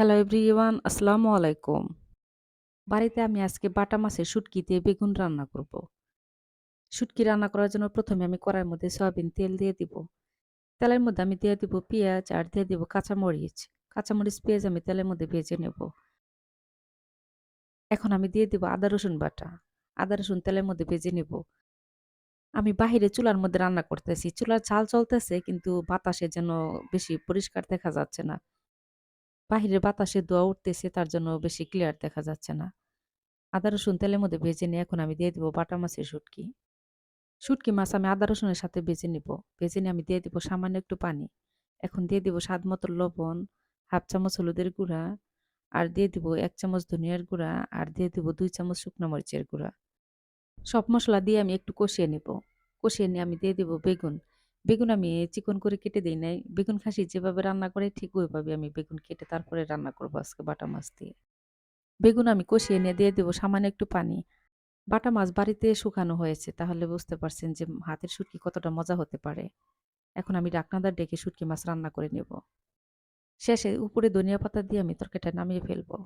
Hello everyone, আসসালামু আলাইকুম। বাড়িতে আমি আজকে বাটা মাছের শুটকি দিয়ে বেগুন রান্না করব। শুটকি রান্না করার জন্য প্রথমে আমি কড়াইয়ের মধ্যে সয়াবিন তেল দিয়ে দিব। তেলের মধ্যে আমি দিয়ে দিব পেঁয়াজ আর দিয়ে দিব কাঁচামরিচ। কাঁচামরিচ, পেঁয়াজ আমি তেলের মধ্যে ভেজে নেব। এখন আমি দিয়ে দিব আদা রসুন বাটা। আদা রসুন তেলের মধ্যে ভেজে নেব। আমি বাহিরে চুলার মধ্যে রান্না করতেছি। চুলার ঝাল চলতেছে কিন্তু বাতাসে যেন বেশি পরিষ্কার দেখা যাচ্ছে না। বাহিরের বাতাসে ধোঁয়া উঠতেছে তার জন্য বেশি ক্লিয়ার দেখা যাচ্ছে না। আদা রসুন তেলের মধ্যে ভেজে নিয়ে এখন আমি দিয়ে দিব বাটা মাছের শুটকি। শুটকি মাছ আমি আদা রসুনের সাথে ভেজে নিব। ভেজে নিয়ে আমি দিয়ে দিব সামান্য একটু পানি। এখন দিয়ে দিব স্বাদ মতো লবণ, 1/2 চামচ হলুদের গুঁড়া, আর দিয়ে দিব 1 চামচ ধনিয়ার গুঁড়া, আর দিয়ে দিব 2 চামচ শুকনো মরিচের গুঁড়া। সব মসলা দিয়ে আমি একটু কষিয়ে নিব। কষিয়ে নিয়ে আমি দিয়ে দিব বেগুন। বেগুন আমি চিকন করে কেটে দেই নাই। বেগুন খাসি যেভাবে রান্না করে ঠিক ওইভাবে আমি বেগুন কেটে তারপরে রান্না করব আজকে বাটা মাছ দিয়ে। বেগুন আমি কষিয়ে নিয়ে দিয়ে দিব সামান্য একটু পানি। বাটা মাছ বাড়িতে শুকানো হয়েছে। তাহলে বুঝতে পারছেন যে হাতের শুটকি কতটা মজা হতে পারে। এখন আমি ঢাকনাদার ডেকে শুটকি মাছ রান্না করে নেব। শেষে উপরে ধনিয়া পাতা দিয়ে আমি তরকারিটা নামিয়ে ফেলবো।